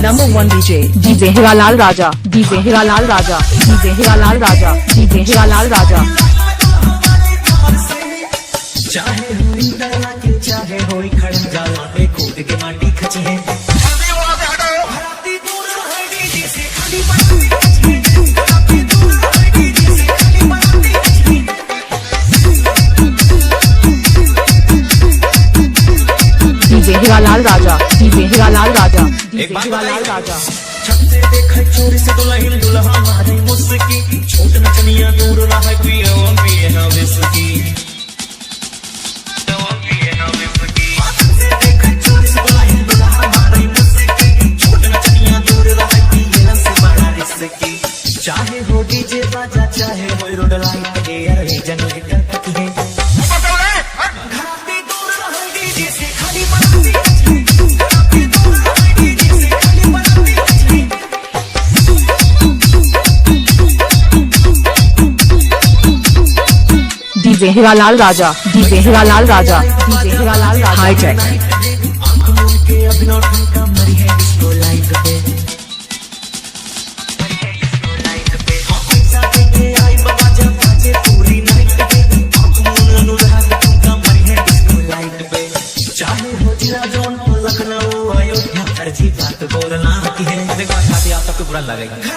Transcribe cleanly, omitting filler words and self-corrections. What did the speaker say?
Number one DJ Hiralal Raja, DJ Hiralal Raja, DJ Hiralal Raja, DJ Hiralal Raja. चाहे होई डरा के चाहे होई खड़े जाला पे कूद के माटी खची है DJ Hiralal Raja, DJ Hiralal Raja, DJ Hiralal Raja. छत से देखा चोरी से दुल्हन दुल्हा मारे मुस्की छोट नचनिया दूर रहा पिए वन पिए ना विस्की चाहे हो डीजे बाजा चाहे हो रोड लाइट एयर जनरेटर तक है घराती दूर रहे डीजे से खाली DJ Hiralal Raja, DJ Hiralal Raja, DJ Hiralal Raja. High tech. चाहे हो जिला जौनपुर लखनऊ अयोध्या हर चीज बात बोलना की है आप सबको बुरा लगेगा